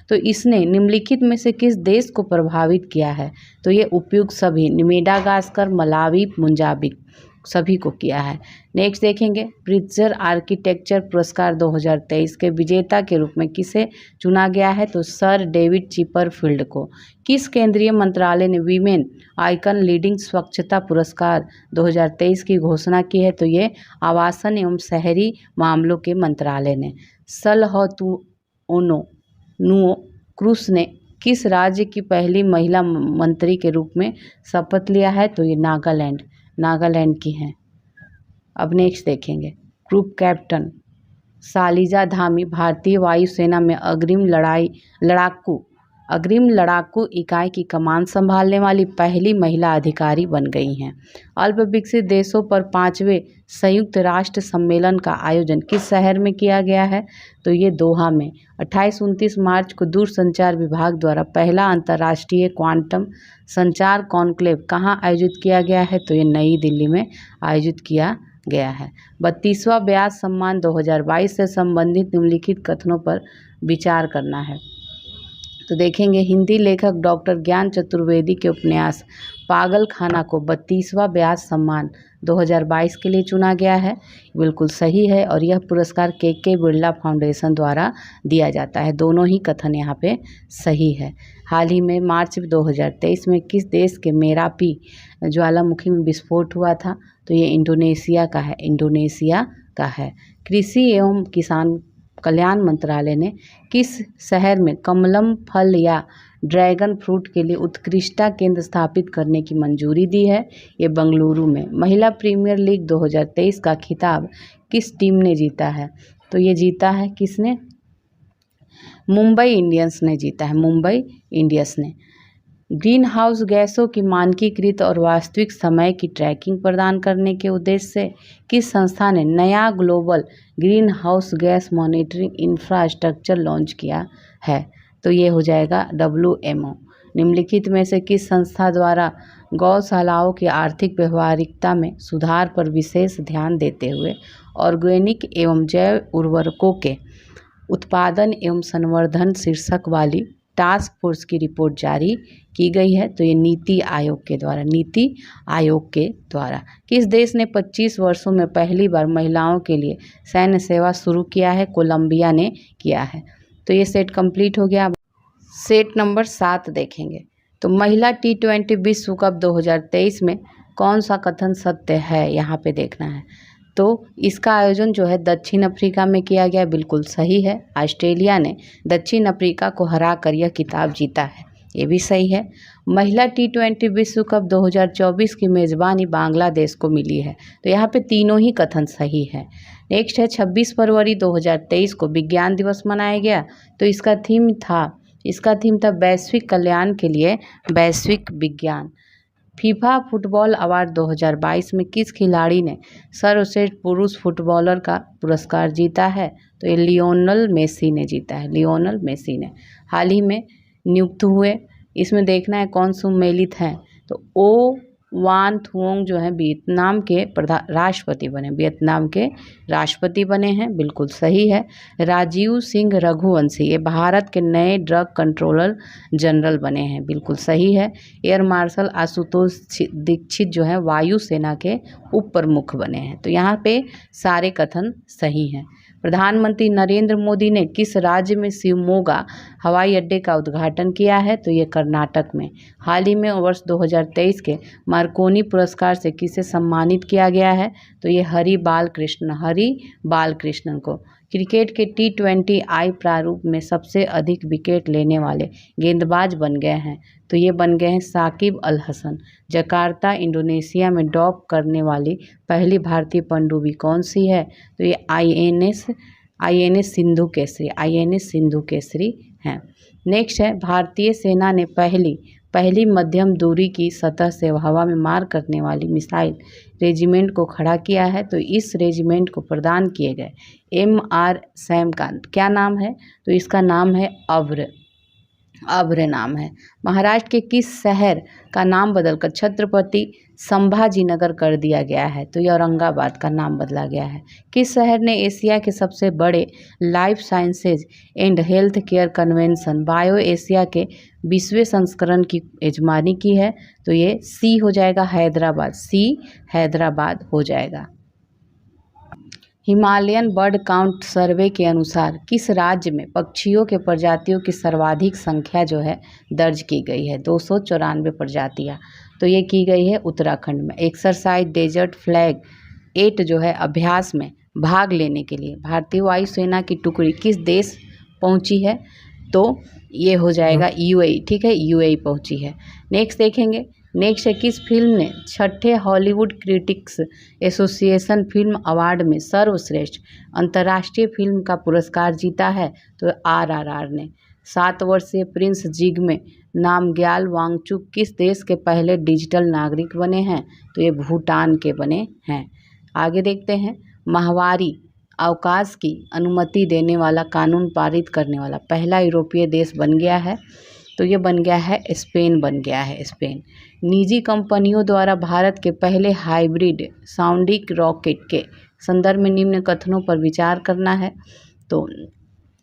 तो इसने निम्नलिखित में से किस देश को प्रभावित किया है? तो ये उपयुक्त सभी मेडागास्कर, मलावी, मोजाम्बिक सभी को किया है। नेक्स्ट देखेंगे प्रित्जर आर्किटेक्चर पुरस्कार 2023 के विजेता के रूप में किसे चुना गया है? तो सर डेविड चिपरफील्ड को। किस केंद्रीय मंत्रालय ने वीमेन आइकन लीडिंग स्वच्छता पुरस्कार 2023 की घोषणा की है? तो ये आवासन एवं शहरी मामलों के मंत्रालय ने। सलहतुओनो क्रूस ने किस राज्य की पहली महिला मंत्री के रूप में शपथ लिया है? तो ये नागालैंड की हैं। अब नेक्स्ट देखेंगे ग्रुप कैप्टन शालिजा धामी भारतीय वायुसेना में अग्रिम लड़ाकू इकाई की कमान संभालने वाली पहली महिला अधिकारी बन गई हैं। अल्प विकसित देशों पर 5वें संयुक्त राष्ट्र सम्मेलन का आयोजन किस शहर में किया गया है? तो ये दोहा में। 28-29 मार्च को दूरसंचार विभाग द्वारा पहला अंतर्राष्ट्रीय क्वांटम संचार कॉन्क्लेव कहाँ आयोजित किया गया है? तो ये नई दिल्ली में आयोजित किया गया है। 32वां व्यास सम्मान 2022 से संबंधित निम्नलिखित कथनों पर विचार करना है। तो देखेंगे हिंदी लेखक डॉक्टर ज्ञान चतुर्वेदी के उपन्यास पागल खाना को 32वां व्यास सम्मान 2022 के लिए चुना गया है, बिल्कुल सही है। और यह पुरस्कार के बिरला फाउंडेशन द्वारा दिया जाता है। दोनों ही कथन यहाँ पे सही है। हाल ही में मार्च 2023 में किस देश के मेरापी ज्वालामुखी में विस्फोट हुआ था? तो ये इंडोनेशिया का है। कृषि एवं किसान कल्याण मंत्रालय ने किस शहर में कमलम फल या ड्रैगन फ्रूट के लिए उत्कृष्टता केंद्र स्थापित करने की मंजूरी दी है? ये बेंगलुरु में। महिला प्रीमियर लीग 2023 का खिताब किस टीम ने जीता है? तो ये जीता है किसने? मुंबई इंडियंस ने जीता है, मुंबई इंडियंस ने। ग्रीन हाउस गैसों की मानकीकृत और वास्तविक समय की ट्रैकिंग प्रदान करने के उद्देश्य से किस संस्था ने नया global green house gas monitoring infrastructure launch किया है? तो ये हो जाएगा WMO। निम्नलिखित में से किस संस्था द्वारा गौशालाओं की आर्थिक व्यवहारिकता में सुधार पर विशेष ध्यान देते हुए ऑर्गेनिक एवं जैव उर्वरकों के उत्पादन एवं संवर्धन शीर्षक वाली टास्क फोर्स की रिपोर्ट जारी की गई है? तो ये नीति आयोग के द्वारा। किस देश ने 25 वर्षों में पहली बार महिलाओं के लिए सैन्य सेवा शुरू किया है? कोलंबिया ने किया है। तो ये सेट कंप्लीट हो गया। सेट नंबर 7 देखेंगे। तो महिला T20 विश्व कप 2023 में कौन सा कथन सत्य है? यहाँ पे देखना है। तो इसका आयोजन जो है दक्षिण अफ्रीका में किया गया, बिल्कुल सही है। ऑस्ट्रेलिया ने दक्षिण अफ्रीका को हराकर यह खिताब जीता है। ये भी सही है। महिला T20 विश्व कप 2024 की मेज़बानी बांग्लादेश को मिली है, तो यहाँ पे तीनों ही कथन सही है। नेक्स्ट है 26 फरवरी 2023 को विज्ञान दिवस मनाया गया, तो इसका थीम था वैश्विक कल्याण के लिए वैश्विक विज्ञान। फीफा फुटबॉल अवार्ड 2022 में किस खिलाड़ी ने सर्वश्रेष्ठ पुरुष फुटबॉलर का पुरस्कार जीता है, तो ये लियोनेल मेसी ने जीता है, लियोनेल मेसी ने हाल ही में नियुक्त हुए। इसमें देखना है कौन सम्मिलित हैं, तो ओ वान थुओंग जो है वियतनाम के राष्ट्रपति बने हैं, बिल्कुल सही है। राजीव सिंह रघुवंशी ये भारत के नए ड्रग कंट्रोलर जनरल बने हैं, बिल्कुल सही है। एयर मार्शल आशुतोष दीक्षित जो है वायुसेना के उप प्रमुख बने हैं, तो यहाँ पे सारे कथन सही हैं। प्रधानमंत्री नरेंद्र मोदी ने किस राज्य में शिवमोगा हवाई अड्डे का उद्घाटन किया है, तो ये कर्नाटक में। हाल ही में वर्ष 2023 के मार्कोनी पुरस्कार से किसे सम्मानित किया गया है, तो ये हरि बालकृष्णन को। क्रिकेट के T20 आई प्रारूप में सबसे अधिक विकेट लेने वाले गेंदबाज बन गए हैं, तो ये बन गए हैं साकिब अल हसन। जकार्ता इंडोनेशिया में डॉक करने वाली पहली भारतीय पनडुब्बी कौन सी है, तो ये INS सिंधु केसरी हैं। नेक्स्ट है भारतीय सेना ने पहली मध्यम दूरी की सतह से हवा में मार करने वाली मिसाइल रेजिमेंट को खड़ा किया है, तो इस रेजिमेंट को प्रदान किए गए MR सैम का क्या नाम है, तो इसका नाम है अभ्र नाम है। महाराष्ट्र के किस शहर का नाम बदलकर छत्रपति संभाजीनगर कर दिया गया है, तो ये औरंगाबाद का नाम बदला गया है। किस शहर ने एशिया के सबसे बड़े life sciences and health care convention bio Asia के 20वें संस्करण की मेजबानी की है, तो ये सी हो जाएगा हैदराबाद हो जाएगा। हिमालयन बर्ड काउंट सर्वे के अनुसार किस राज्य में पक्षियों के प्रजातियों की सर्वाधिक संख्या जो है दर्ज की गई है, 294 प्रजातियां, तो ये की गई है उत्तराखंड में। एक्सरसाइज डेजर्ट फ्लैग 8 जो है अभ्यास में भाग लेने के लिए भारतीय वायुसेना की टुकड़ी किस देश पहुंची है, तो ये हो जाएगा UAE, ठीक है, UAE पहुंची है। नेक्स्ट देखेंगे, नेक्स्ट है किस फिल्म ने 6ठे Hollywood critics association film award में सर्वश्रेष्ठ अंतर्राष्ट्रीय फिल्म का पुरस्कार जीता है, तो RRR ने। 7 वर्षीय प्रिंस जिग्मे नामग्याल वांगचुक किस देश के पहले डिजिटल नागरिक बने हैं, तो ये भूटान के बने हैं। आगे देखते हैं, माहवारी अवकाश की अनुमति देने वाला कानून पारित करने वाला पहला यूरोपीय देश बन गया है, तो ये बन गया है स्पेन। निजी कंपनियों द्वारा भारत के पहले हाइब्रिड साउंडिक रॉकेट के संदर्भ में निम्न कथनों पर विचार करना है, तो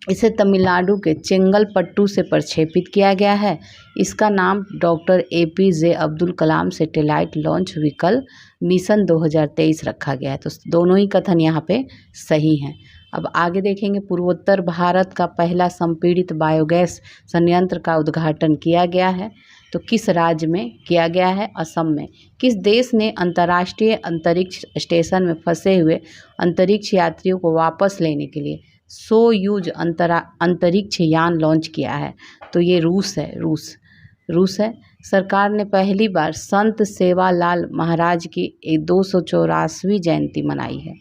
इसे तमिलनाडु के चेंगलपट्टू से प्रक्षेपित किया गया है। इसका नाम doctor APJ Abdul Kalam satellite launch vehicle mission 2023 रखा गया है, तो दोनों ही कथन यहाँ पे सही हैं। अब आगे देखेंगे, पूर्वोत्तर भारत का पहला संपीड़ित बायोगैस संयंत्र का उद्घाटन किया गया है, तो किस राज्य में किया गया है, असम में। किस देश ने अंतर्राष्ट्रीय अंतरिक्ष स्टेशन में फंसे हुए अंतरिक्ष यात्रियों को वापस लेने के लिए सोयूज अंतरिक्ष यान लॉन्च किया है, तो ये रूस है। सरकार ने पहली बार संत सेवालाल महाराज की 284वीं जयंती मनाई है।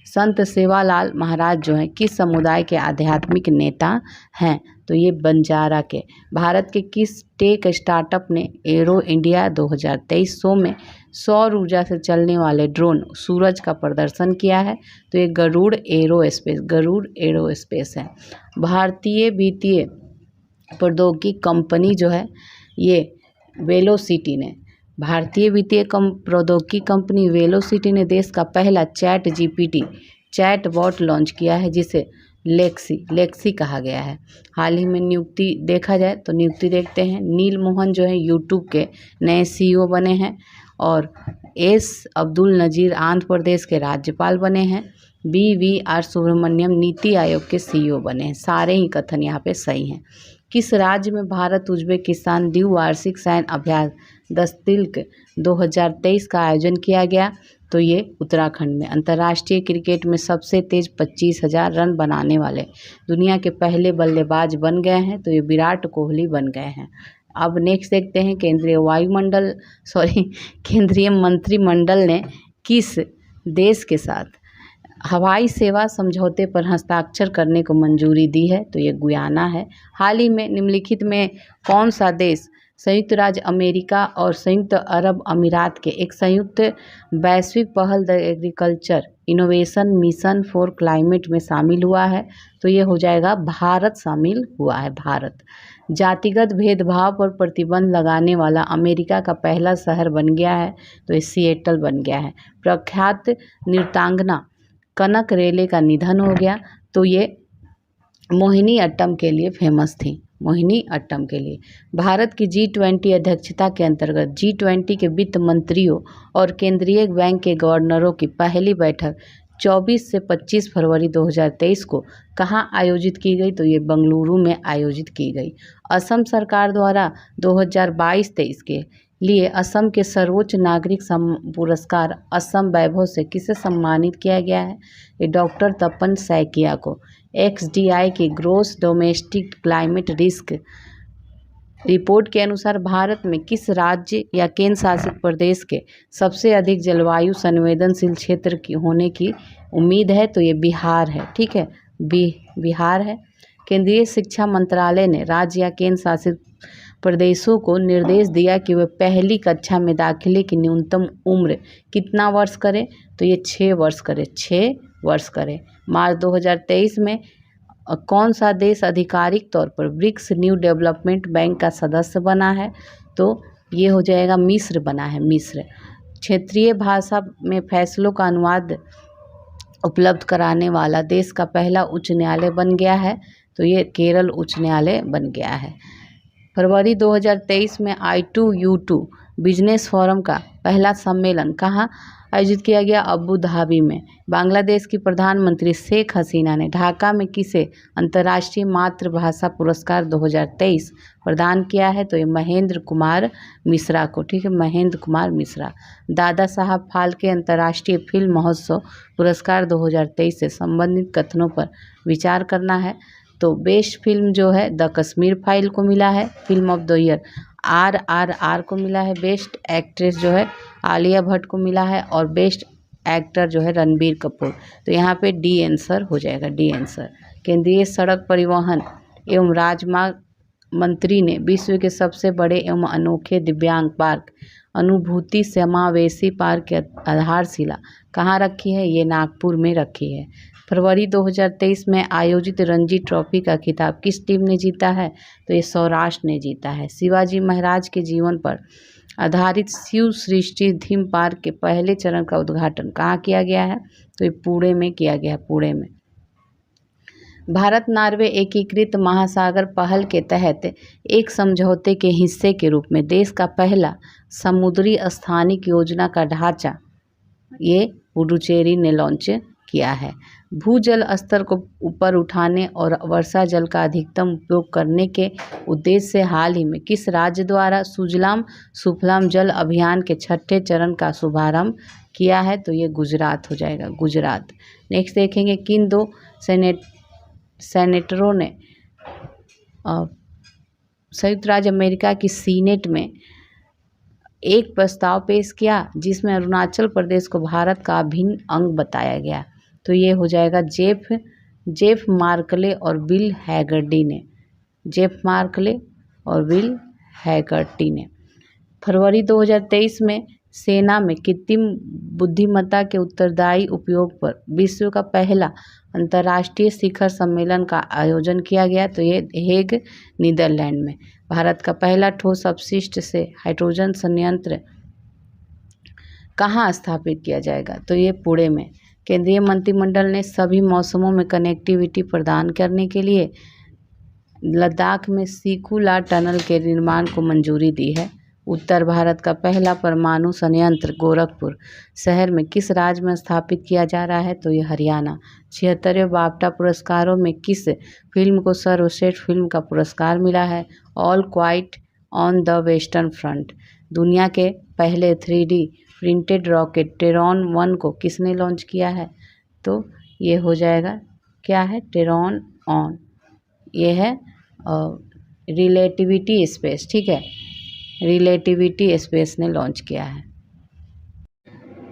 संत सेवालाल महाराज जो हैं किस समुदाय के आध्यात्मिक नेता हैं, तो ये बंजारा के। भारत के किस टेक स्टार्टअप ने एरो इंडिया 2023 शो में सौर ऊर्जा से चलने वाले ड्रोन सूरज का प्रदर्शन किया है, तो ये गरुड़ एरोस्पेस है। भारतीय वित्तीय प्रौद्योगिकी कंपनी जो है ये वेलोसिटी ने प्रौद्योगिकी कंपनी वेलोसिटी ने देश का पहला चैट बॉट लॉन्च किया है, जिसे लेक्सी कहा गया है। हाल ही में नियुक्ति देखा जाए तो नियुक्ति देखते हैं, नील मोहन जो है यूट्यूब के नए CEO बने हैं, और S अब्दुल नज़ीर आंध्र प्रदेश के राज्यपाल बने हैं। BVR सुब्रमण्यम नीति आयोग के CEO बने हैं। सारे ही कथन यहाँ पे सही हैं। किस राज्य में भारत उज्बेकिस्तान द्विवार्षिक सैन्य अभ्यास दस्तल्क 2023 का आयोजन किया गया, तो ये उत्तराखंड में। अंतर्राष्ट्रीय क्रिकेट में सबसे तेज 25,000 रन बनाने वाले दुनिया के पहले बल्लेबाज बन गए हैं, तो ये विराट कोहली बन गए हैं। अब नेक्स्ट देखते हैं केंद्रीय मंत्रिमंडल ने किस देश के साथ हवाई सेवा समझौते पर हस्ताक्षर करने को मंजूरी दी है, तो ये गुयाना है। हाल ही में निम्नलिखित में कौन सा देश संयुक्त राज्य अमेरिका और संयुक्त अरब अमीरात के एक संयुक्त वैश्विक पहल the agriculture innovation mission for climate में शामिल हुआ है, तो ये हो जाएगा भारत शामिल हुआ है, भारत। जातिगत भेदभाव पर प्रतिबंध लगाने वाला अमेरिका का पहला शहर बन गया है, तो ये सिएटल बन गया है। प्रख्यात नृत्यांगना कनक रेले का निधन हो गया, तो ये मोहिनी अट्टम के लिए फेमस थी, मोहिनी अट्टम के लिए। भारत की G20 अध्यक्षता के अंतर्गत G20 के वित्त मंत्रियों और केंद्रीय बैंक के गवर्नरों की पहली बैठक 24 से 25 फरवरी 2023 को कहाँ आयोजित की गई, तो ये बेंगलुरु में आयोजित की गई। असम सरकार द्वारा 2022-23 के लिए असम के सर्वोच्च नागरिक पुरस्कार असम वैभव से किसे सम्मानित किया गया है, ये डॉक्टर तपन सैकिया को। XDI की gross domestic climate risk report के अनुसार भारत में किस राज्य या केंद्र शासित प्रदेश के सबसे अधिक जलवायु संवेदनशील क्षेत्र की होने की उम्मीद है, तो ये बिहार है, ठीक है, बिहार है। केंद्रीय शिक्षा मंत्रालय ने राज्य या केंद्र शासित प्रदेशों को निर्देश दिया कि वे पहली कक्षा में दाखिले की न्यूनतम उम्र कितना वर्ष करें, तो ये 6 वर्ष करें, 6 वर्ष करें। मार्च 2023 में कौन सा देश आधिकारिक तौर पर ब्रिक्स न्यू डेवलपमेंट बैंक का सदस्य बना है, तो ये हो जाएगा मिस्र बना है, मिस्र। क्षेत्रीय भाषा में फैसलों का अनुवाद उपलब्ध कराने वाला देश का पहला उच्च न्यायालय बन गया है, तो ये केरल उच्च न्यायालय बन गया है। फरवरी 2023 में I2U2 बिजनेस फोरम का पहला सम्मेलन कहाँ आयोजित किया गया, अबू धाबी में। बांग्लादेश की प्रधानमंत्री शेख हसीना ने ढाका में किसे अंतर्राष्ट्रीय मातृभाषा पुरस्कार 2023 प्रदान किया है, तो ये महेंद्र कुमार मिश्रा को, ठीक है, महेंद्र कुमार मिश्रा। दादा साहब फाल्के अंतर्राष्ट्रीय फिल्म महोत्सव पुरस्कार 2023 से संबंधित कथनों पर विचार करना है, तो बेस्ट फिल्म जो है द कश्मीर फाइल को मिला है, film of the year RRR को मिला है, बेस्ट एक्ट्रेस जो है आलिया भट्ट को मिला है, और बेस्ट एक्टर जो है रणबीर कपूर। तो यहाँ पे डी आंसर हो जाएगा, डी आंसर। केंद्रीय सड़क परिवहन एवं राजमार्ग मंत्री ने विश्व के सबसे बड़े एवं अनोखे दिव्यांग पार्क अनुभूति समावेशी पार्क की आधारशिला कहाँ रखी है, ये नागपुर में रखी है। फरवरी 2023 में आयोजित रणजी ट्रॉफी का खिताब किस टीम ने जीता है, तो ये सौराष्ट्र ने जीता है। शिवाजी महाराज के जीवन पर आधारित शिव सृष्टि थीम पार्क के पहले चरण का उद्घाटन कहाँ किया गया है, तो ये पुणे में किया गया है, पुणे में। भारत नॉर्वे एकीकृत महासागर पहल के तहत एक समझौते के हिस्से के रूप में देश का पहला समुद्री स्थानिक योजना का ढांचा ये पुडुचेरी ने लॉन्च किया है। भूजल स्तर को ऊपर उठाने और वर्षा जल का अधिकतम उपयोग करने के उद्देश्य से हाल ही में किस राज्य द्वारा सुजलाम सुफलाम जल अभियान के 6ठे चरण का शुभारंभ किया है, तो ये गुजरात हो जाएगा, गुजरात। नेक्स्ट देखेंगे किन दो सेनेटरों ने संयुक्त राज्य अमेरिका की सीनेट में एक प्रस्ताव पेश किया जिसमें अरुणाचल प्रदेश को भारत का अभिन्न अंग बताया गया, तो ये हो जाएगा जेफ मार्कले और बिल हैगर्टी ने, जेफ मार्कले और बिल हैगर्टी ने। फरवरी 2023 में सेना में कृत्रिम बुद्धिमत्ता के उत्तरदायी उपयोग पर विश्व का पहला अंतर्राष्ट्रीय शिखर सम्मेलन का आयोजन किया गया, तो ये हेग नीदरलैंड में। भारत का पहला ठोस अपशिष्ट से हाइड्रोजन संयंत्र कहाँ स्थापित किया जाएगा, तो ये पुणे में। केंद्रीय मंत्रिमंडल ने सभी मौसमों में कनेक्टिविटी प्रदान करने के लिए लद्दाख में सिकुला टनल के निर्माण को मंजूरी दी है। उत्तर भारत का पहला परमाणु संयंत्र गोरखपुर शहर में किस राज्य में स्थापित किया जा रहा है, तो ये हरियाणा। 76वें बाफ्टा पुरस्कारों में किस फिल्म को सर्वश्रेष्ठ फिल्म का पुरस्कार मिला है, all quite on the western front. दुनिया के पहले 3D प्रिंटेड रॉकेट टेरॉन 1 को किसने लॉन्च किया है, तो ये हो जाएगा क्या है, टेरॉन ऑन, ये है रिलेटिविटी स्पेस, ठीक है, रिलेटिविटी स्पेस ने लॉन्च किया है।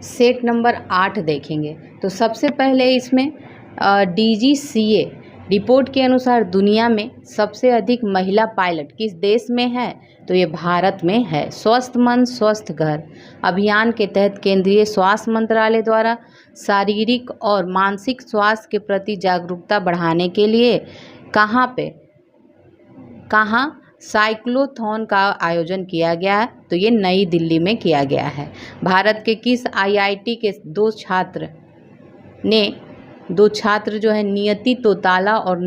सेट नंबर 8 देखेंगे तो सबसे पहले इसमें DGCA रिपोर्ट के अनुसार दुनिया में सबसे अधिक महिला पायलट किस देश में है, तो ये भारत में है। स्वस्थ मन स्वस्थ घर अभियान के तहत केंद्रीय स्वास्थ्य मंत्रालय द्वारा शारीरिक और मानसिक स्वास्थ्य के प्रति जागरूकता बढ़ाने के लिए कहाँ साइक्लोथॉन का आयोजन किया गया है, तो ये नई दिल्ली में किया गया है। भारत के किस IIT के दो छात्र जो है नियति तोताला और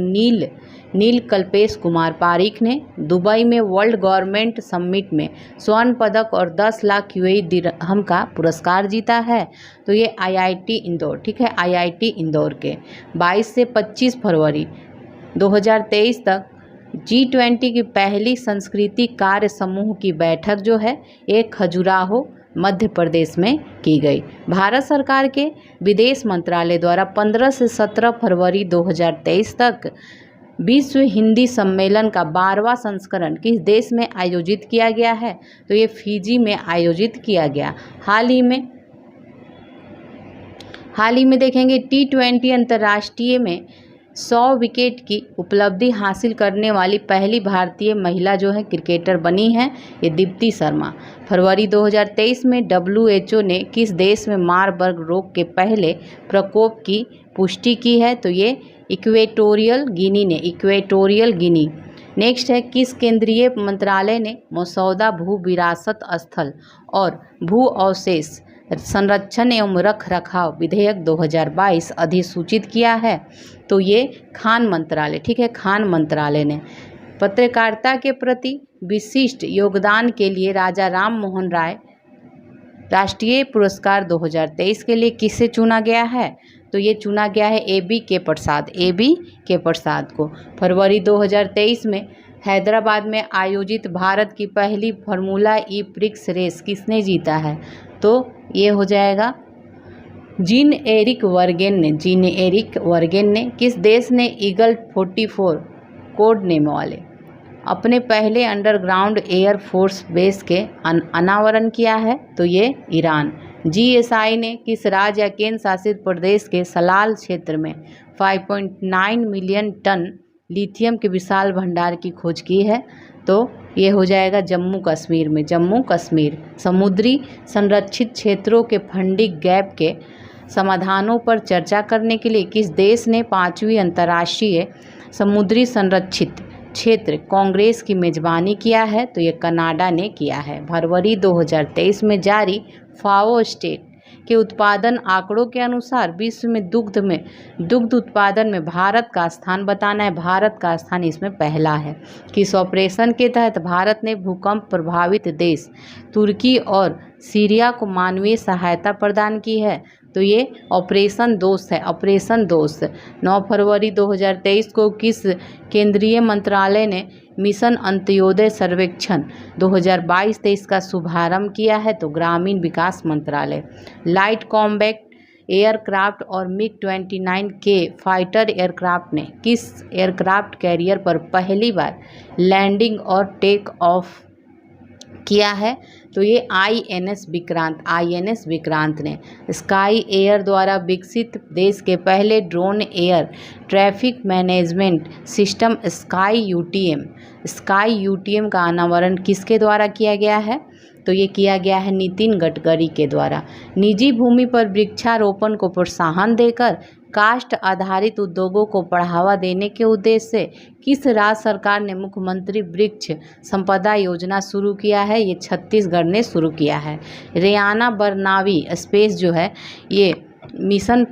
नील कल्पेश कुमार पारिक ने दुबई में वर्ल्ड गवर्नमेंट समिट में स्वर्ण पदक और 10 लाख UAE दिरहम का पुरस्कार जीता है, तो ये IIT इंदौर, ठीक है, IIT इंदौर के 22 से 25 फरवरी 2023 तक G20 की पहली संस्कृति कार्य समूह की बैठक जो है एक खजुराहो मध्य प्रदेश में की गई। भारत सरकार के विदेश मंत्रालय द्वारा 15 से 17 फरवरी 2023 तक विश्व हिंदी सम्मेलन का 12वां संस्करण किस देश में आयोजित किया गया है, तो ये फिजी में आयोजित किया गया। हाल ही में देखेंगे T20 अंतर्राष्ट्रीय में 100 विकेट की उपलब्धि हासिल करने वाली पहली भारतीय महिला जो है क्रिकेटर बनी है, ये दीप्ति शर्मा। फरवरी 2023 में WHO ने किस देश में मारबर्ग रोग के पहले प्रकोप की पुष्टि की है, तो ये इक्वेटोरियल गिनी। नेक्स्ट है किस केंद्रीय मंत्रालय ने मसौदा भू विरासत स्थल और भू अवशेष संरक्षण एवं रख रखाव विधेयक 2022 अधिसूचित किया है, तो ये खान मंत्रालय, ठीक है, खान मंत्रालय ने। पत्रकारिता के प्रति विशिष्ट योगदान के लिए राजा राम मोहन राय राष्ट्रीय पुरस्कार 2023 के लिए किसे चुना गया है, तो ये चुना गया है AB के प्रसाद को। फरवरी 2023 में हैदराबाद में आयोजित भारत की पहली फार्मूला ई प्रिक्स रेस किसने जीता है, तो ये हो जाएगा जीन एरिक वर्गेन ने। किस देश ने ईगल 44 कोड नेम वाले अपने पहले अंडरग्राउंड एयर फोर्स बेस के अनावरण किया है, तो ये ईरान। GSI ने किस राज्य या केंद्र शासित प्रदेश के सलाल क्षेत्र में 5.9 मिलियन टन लिथियम के विशाल भंडार की खोज की है, तो ये हो जाएगा जम्मू कश्मीर। समुद्री संरक्षित क्षेत्रों के फंडिंग गैप के समाधानों पर चर्चा करने के लिए किस देश ने 5वीं अंतर्राष्ट्रीय समुद्री संरक्षित क्षेत्र कांग्रेस की मेजबानी किया है, तो ये कनाडा ने किया है। फरवरी 2023 में जारी FAO स्टेट के उत्पादन आंकड़ों के अनुसार विश्व में दुग्ध उत्पादन में भारत का स्थान बताना है। भारत का स्थान इसमें पहला है। किस ऑपरेशन के तहत भारत ने भूकंप प्रभावित देश तुर्की और सीरिया को मानवीय सहायता प्रदान की है, तो ये ऑपरेशन दोस्त है, ऑपरेशन दोस्त। 9 फरवरी 2023 को किस केंद्रीय मंत्रालय ने मिशन अंत्योदय सर्वेक्षण 2022-23 का शुभारंभ किया है, तो ग्रामीण विकास मंत्रालय। लाइट कॉम्बैट एयरक्राफ्ट और MiG-29K फाइटर एयरक्राफ्ट ने किस एयरक्राफ्ट कैरियर पर पहली बार लैंडिंग और टेक ऑफ किया है, तो ये INS विक्रांत ने। स्काई एयर द्वारा विकसित देश के पहले drone air traffic management system sky UTM का अनावरण किसके द्वारा किया गया है, तो ये किया गया है नितिन गडकरी के द्वारा। निजी भूमि पर वृक्षारोपण को प्रोत्साहन देकर काष्ठ आधारित उद्योगों को बढ़ावा देने के उद्देश्य से किस राज्य सरकार ने मुख्यमंत्री वृक्ष संपदा योजना शुरू किया है, ये छत्तीसगढ़ ने शुरू किया है। रेयाना बरनावी स्पेस जो है ये मिशन,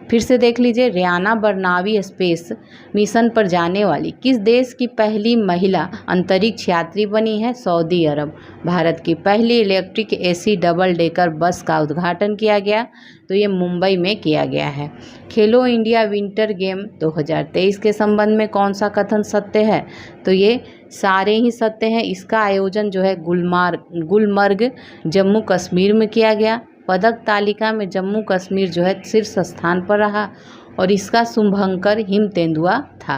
फिर से देख लीजिए, रेयाना बरनावी स्पेस मिशन पर जाने वाली किस देश की पहली महिला अंतरिक्ष यात्री बनी है, सऊदी अरब। भारत की पहली electric AC double decker bus का उद्घाटन किया गया, तो ये मुंबई में किया गया है। खेलो इंडिया विंटर गेम 2023 के संबंध में कौन सा कथन सत्य है, तो ये सारे ही सत्य हैं। इसका आयोजन जो है गुलमर्ग जम्मू कश्मीर में किया गया। पदक तालिका में जम्मू कश्मीर जो है शीर्ष स्थान पर रहा और इसका शुभंकर हिम तेंदुआ था।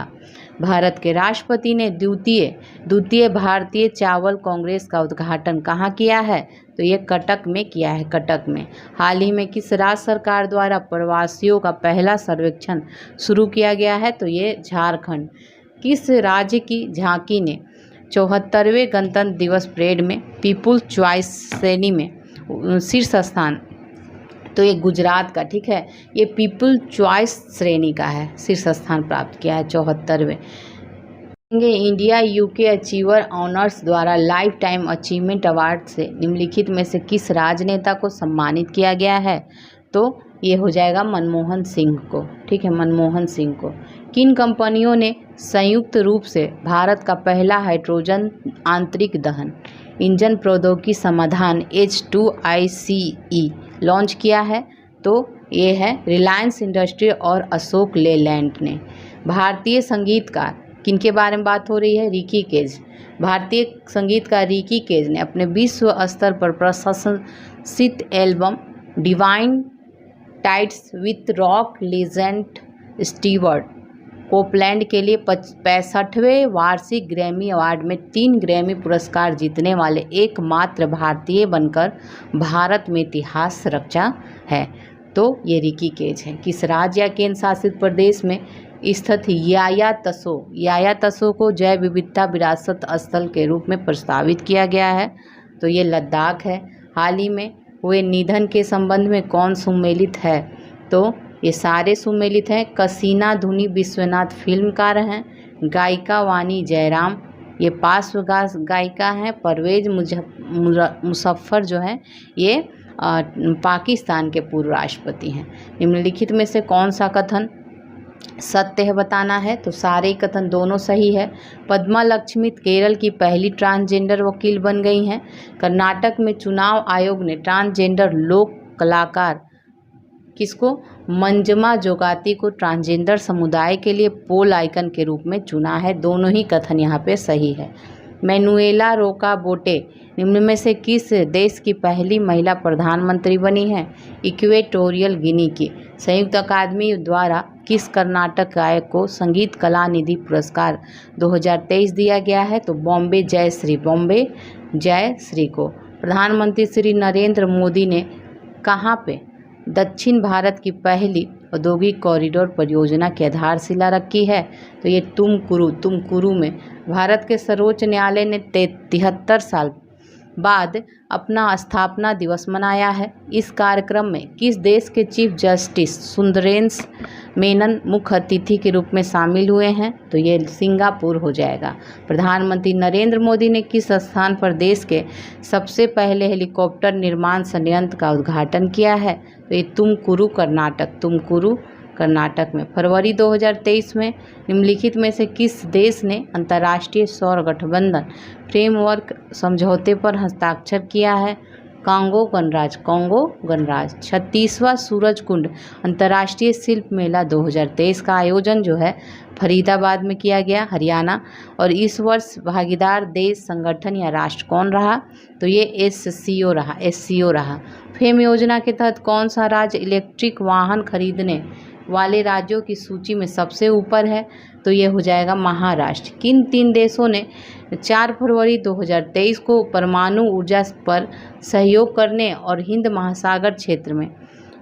भारत के राष्ट्रपति ने द्वितीय भारतीय चावल कांग्रेस का उद्घाटन कहाँ किया है? तो ये कटक में किया है, कटक में। हाल ही में किस राज्य सरकार द्वारा प्रवासियों का पहला सर्वेक्षण शुरू किया गया है? तो ये झारखंड। किस राज्य की झांकी ने 74वें गणतंत्र दिवस परेड में पीपुल्स चॉइस श्रेणी में शीर्ष स्थान? तो ये गुजरात का, ठीक है, ये पीपल चॉइस श्रेणी का है, शीर्ष स्थान प्राप्त किया है 74वें। इंडिया यूके अचीवर ऑनर्स द्वारा लाइफ टाइम अचीवमेंट अवार्ड से निम्नलिखित में से किस राजनेता को सम्मानित किया गया है? तो ये हो जाएगा मनमोहन सिंह को, ठीक है, मनमोहन सिंह को। किन कंपनियों ने संयुक्त रूप से भारत का पहला हाइड्रोजन आंतरिक दहन इंजन प्रौद्योगिकी समाधान H2ICE लॉन्च किया है? तो ये है रिलायंस इंडस्ट्री और अशोक लेलैंड ने। भारतीय संगीतकार, किनके बारे में बात हो रही है? रिकी केज। भारतीय संगीतकार रिकी केज ने अपने विश्व स्तर पर प्रशंसित album divine tides with rock legend Stewart Copeland के लिए 65वें वार्षिक ग्रैमी अवार्ड में 3 ग्रैमी पुरस्कार जीतने वाले एकमात्र भारतीय बनकर भारत में इतिहास रचा है। तो ये रिकी केज है। किस राज्य या केंद्र शासित प्रदेश में स्थित याया तसो को जैव विविधता विरासत स्थल के रूप में प्रस्तावित किया गया है? तो ये लद्दाख है। हाल ही में हुए निधन के संबंध में कौन सम्मिलित है? तो ये सारे सम्मिलित हैं। कसीना धुनी विश्वनाथ फिल्मकार हैं। गायिका वानी जयराम, ये पार्श्व गायिका हैं। परवेज मुशर्रफ जो है ये पाकिस्तान के पूर्व राष्ट्रपति हैं। निम्नलिखित में से कौन सा कथन सत्य है बताना है? तो सारे कथन दोनों सही है। पद्मा लक्ष्मी केरल की पहली ट्रांसजेंडर वकील बन गई हैं। कर्नाटक में चुनाव आयोग ने ट्रांसजेंडर लोक कलाकार किसको? मंजमा जोगाती को ट्रांसजेंडर समुदाय के लिए पोल आइकन के रूप में चुना है। दोनों ही कथन यहाँ पे सही है। मैनुएला रोका बोटे निम्न में से किस देश की पहली महिला प्रधानमंत्री बनी है? इक्वेटोरियल गिनी की। संयुक्त अकादमी द्वारा किस कर्नाटक गायक को संगीत कला निधि पुरस्कार 2023 दिया गया है? तो बॉम्बे जयश्री को। प्रधानमंत्री श्री नरेंद्र मोदी ने कहाँ पे दक्षिण भारत की पहली औद्योगिक कॉरिडोर परियोजना की आधारशिला रखी है? तो ये तुमकुरू में। भारत के सर्वोच्च न्यायालय ने 73 साल बाद अपना स्थापना दिवस मनाया है। इस कार्यक्रम में किस देश के चीफ जस्टिस सुंदरेश मेनन मुख्य अतिथि के रूप में शामिल हुए हैं? तो ये सिंगापुर हो जाएगा। प्रधानमंत्री नरेंद्र मोदी ने किस स्थान पर देश के सबसे पहले हेलीकॉप्टर निर्माण संयंत्र का उद्घाटन किया है? तो ये तुमकुरू कर्नाटक में। फरवरी 2023 में निम्नलिखित में से किस देश ने अंतर्राष्ट्रीय सौर गठबंधन फ्रेमवर्क समझौते पर हस्ताक्षर किया है? कांगो गणराज्य। 36वां सूरजकुंड अंतर्राष्ट्रीय शिल्प मेला 2023 का आयोजन जो है फरीदाबाद में किया गया, हरियाणा। और इस वर्ष भागीदार देश, संगठन या राष्ट्र कौन रहा? तो ये SCO रहा। फेम योजना के तहत कौन सा राज्य इलेक्ट्रिक वाहन खरीदने वाले राज्यों की सूची में सबसे ऊपर है? तो ये हो जाएगा महाराष्ट्र। किन 3 देशों ने 4 फरवरी 2023 को परमाणु ऊर्जा पर सहयोग करने और हिंद महासागर क्षेत्र में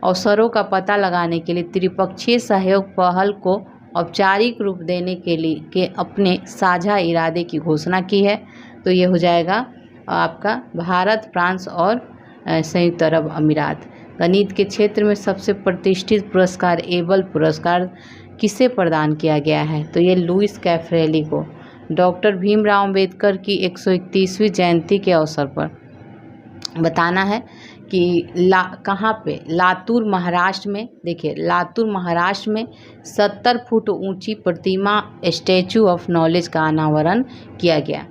अवसरों का पता लगाने के लिए त्रिपक्षीय सहयोग पहल को औपचारिक रूप देने के अपने साझा इरादे की घोषणा की है? तो ये हो जाएगा आपका भारत, फ्रांस और संयुक्त अरब अमीरात। गणित के क्षेत्र में सबसे प्रतिष्ठित पुरस्कार एबल पुरस्कार किसे प्रदान किया गया है? तो ये लुइस कैफ्रेली को। डॉक्टर भीमराव अंबेडकर की 131वीं जयंती के अवसर पर बताना है कि कहाँ पे? लातूर महाराष्ट्र में। देखिए, लातूर महाराष्ट्र में 70 फुट ऊंची प्रतिमा स्टैचू ऑफ नॉलेज का अनावरण किया गया।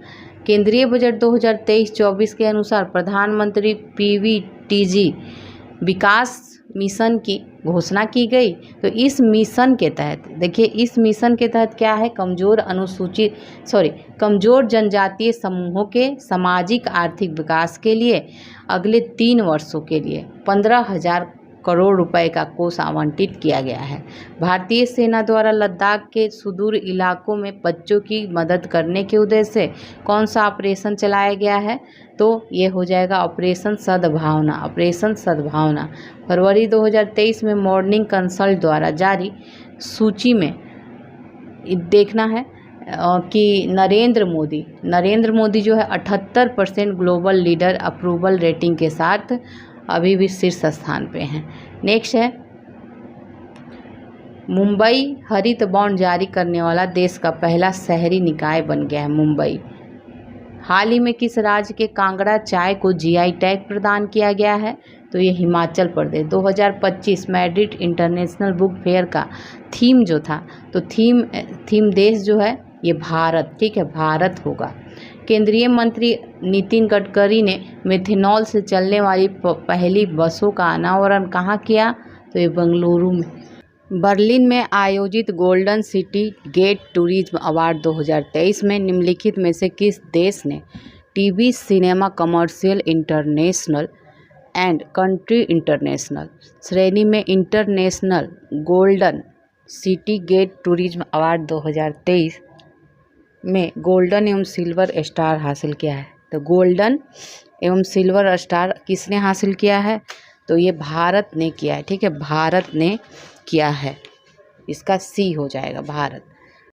केंद्रीय बजट 2023-24 के अनुसार प्रधानमंत्री PVTG विकास मिशन की घोषणा की गई। तो इस मिशन के तहत देखिए, इस मिशन के तहत क्या है? कमजोर जनजातीय समूहों के सामाजिक आर्थिक विकास के लिए अगले 3 वर्षों के लिए 15,000 करोड़ रुपए का कोष आवंटित किया गया है। भारतीय सेना द्वारा लद्दाख के सुदूर इलाकों में बच्चों की मदद करने के उद्देश्य से कौन सा ऑपरेशन चलाया गया है? तो ये हो जाएगा ऑपरेशन सद्भावना। ऑपरेशन सद्भावना फरवरी 2023 में मॉर्निंग कंसल्ट द्वारा जारी सूची में देखना है कि नरेंद्र मोदी जो है 78% ग्लोबल लीडर अप्रूवल रेटिंग के साथ अभी भी शीर्ष स्थान पे हैं। नेक्स्ट है मुंबई हरित बॉन्ड जारी करने वाला देश का पहला शहरी निकाय बन गया है मुंबई। हाल ही में किस राज्य के कांगड़ा चाय को जीआई टैग प्रदान किया गया है? तो ये Himachal Pradesh. 2025 Madrid international book fair का थीम जो था, तो थीम देश जो है ये भारत, ठीक है, भारत होगा। केंद्रीय मंत्री नितिन गडकरी ने मेथनॉल से चलने वाली पहली बसों का अनावरण कहाँ किया? तो ये बेंगलुरु में। बर्लिन में आयोजित Golden City Gate tourism award 2023 में निम्नलिखित में से किस देश ने TV cinema commercial international and country international श्रेणी में international Golden City Gate tourism award 2023 में गोल्डन एवं सिल्वर स्टार हासिल किया है? तो गोल्डन एवं सिल्वर स्टार किसने हासिल किया है? तो ये भारत ने किया है, ठीक है, भारत ने किया है। इसका सी हो जाएगा भारत।